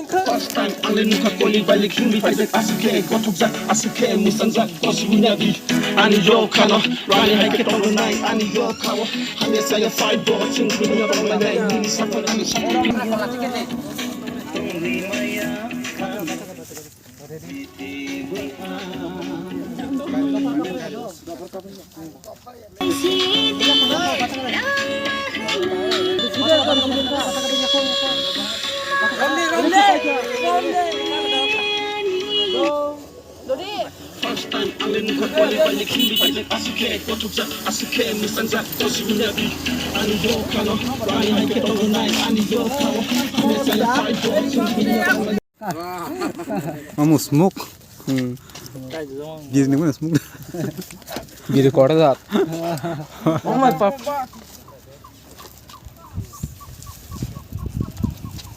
Pastan alin muka koli balik himbi pajak asuke kotukzak asuke musanzak kosibunya di ani yo kano rani hai ke tong nai ani yo kawo hanya saya fight ball sing punya tong nai ini sapa ani First time alin muka koli balik himbi pajak asuke kotukzak asuke musanzak kosibunya di ani yo kano rani hai ke tong nai ani yo kawo hanya saya fight ball sing punya tong nai Kamu smoke. Gini mana smoke? Gini kau ada. Oh my papa.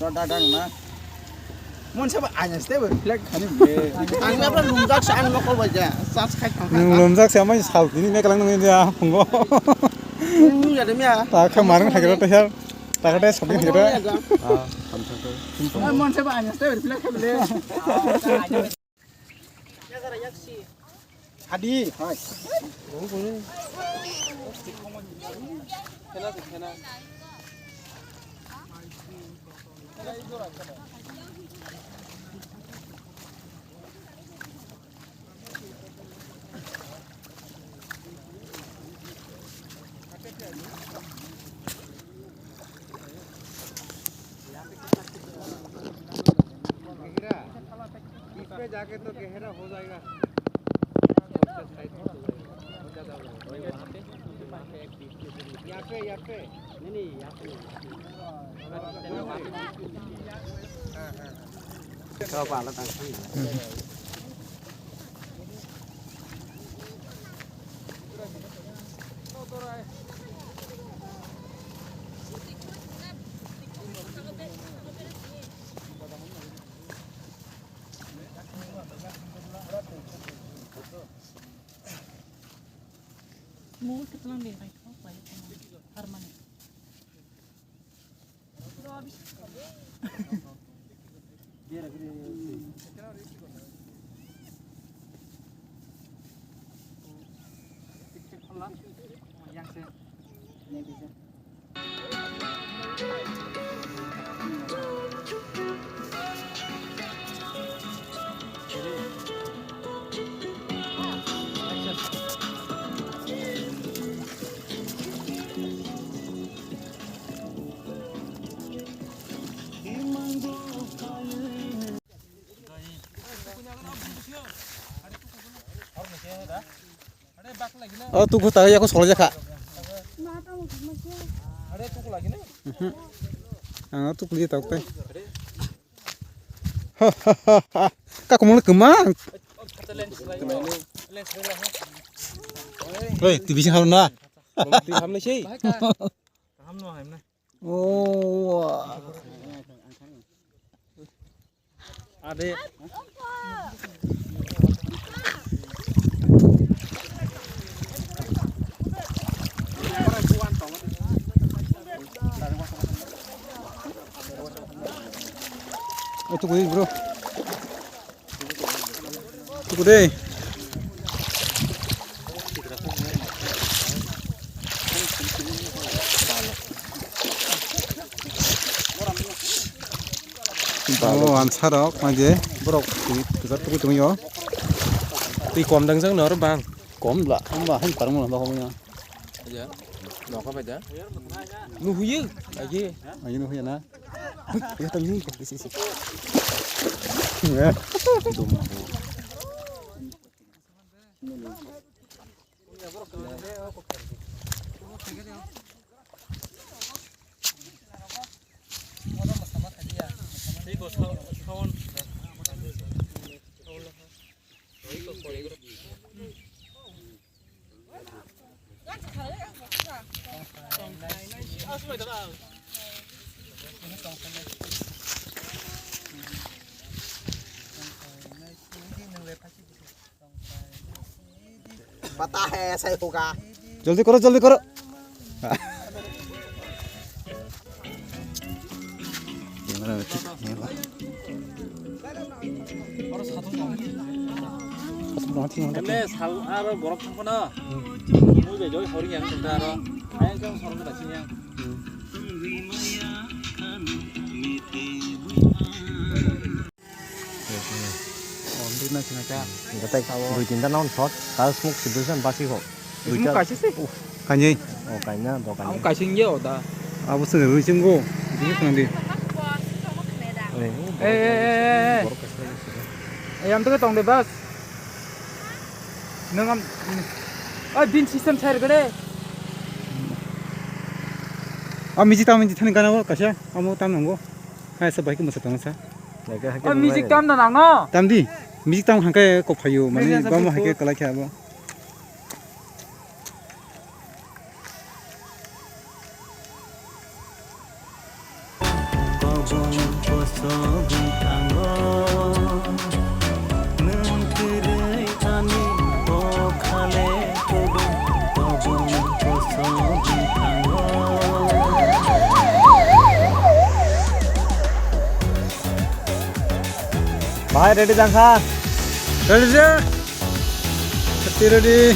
Dadang na. Mon siapa anya stay reflect khani be. Angna pra lumjak sa angna ko baja. Sas khai khang. Lumjak siapa yang south ini mereka lang dia punggo. Ya dem ya. Tak kemarin kagak ada ya. Tak ada shopping kira. Mon siapa anya stay reflect khale. Hadi. Hai. पे जाके तो गहरा हो जाएगा यहाँ पे नहीं यहाँ पे क्या बात है Mau kita nih baik apa ya Arman. Oh tunggu tahu aku soalnya kak. अरे तू को लगी नहीं Ah tuh kuliah tahu teh. Kak kamu kemang? Woi, TV sing haruna. Hamle sih. Oh. Ada. Tunggu deh bro. Tunggu deh. Oh, ansarok aja. Bro, kita tunggu yo. Tùy quầm đằng trước nữa đó bạn. Kom lah, hang parang mo ba ko niya. Dạ. Nó có phải đó. Nu huyu. Aje. Ayo no ya na. Ya tangni ko sisi. पता है ऐसा ही होगा जल्दी करो जल्दी करो कैमरा में ठीक है बा 근데 살아로 뭐라 판거나 뭐게 저기 허리 양 좀 알아 아예 좀 서는 거 같이 그냥 Tay rồi chúng ta non sót ta smoke solution basi ho 무슨 가시세? 간이 cảnh đó cảnh 아무 가신 게 없다 아 무슨 의심고 이게 그런데 에에에에 em tức tông để bus nâng âm bin system 차를 그래 아 미지 타면 타는 거나 가셔 아무 땀 나고 가서 바이크 못 타는 사 뮤직 땀도 나나 땀디 미지 땀 한가에 꼭 봐요 많이 너무 하게 걸라게 하고 Bye ready Jangha ready sir ready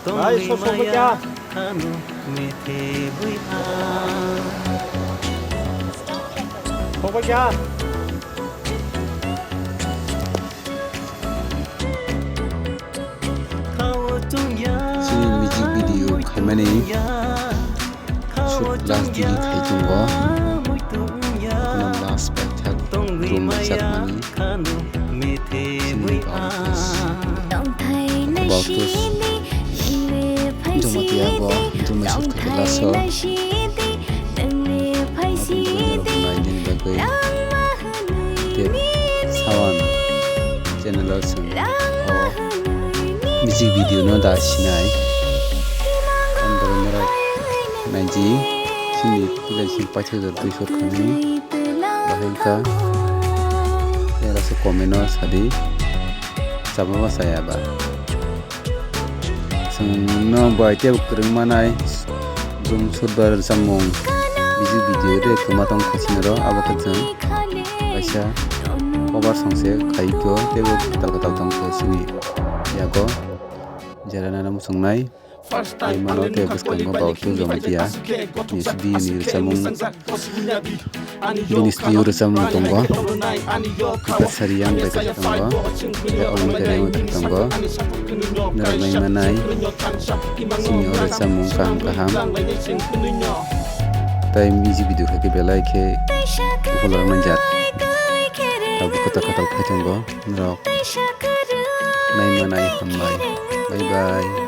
Bye so kya kya 시 뮤직비디오 갈만이 슛 라스트 가이tun거 그럼 라스트 백탁 룸 샷만이 신이 바우토스 좀 어디야고 좀 슛 가라서 나이는 바거이 대 사원 채널에서 뮤직비디오는 다 시나이 안더너라 만지 신이 플레이싱 파트도 두쇼 카니 바헤카 야라서 코메노 사디 사바바 사야바 승노 바이테 그릉마나이 좀 숏바르 삼몽 뮤직비디오에 그마동 코치너로 아바카튼 바샤 오버 성세 가이교 테고 달가달당 코치니 야고 jalanana musungnai ai mano te buskang ba tu zomatia nisbi ni samung ministry ur samung tonggo kita sariang ba tonggo ya on kare mo tonggo narai manai senior samung kaham tai music video ke belai ke ular manjat tabu kota kata tonggo nrok nai manai hambai bye bye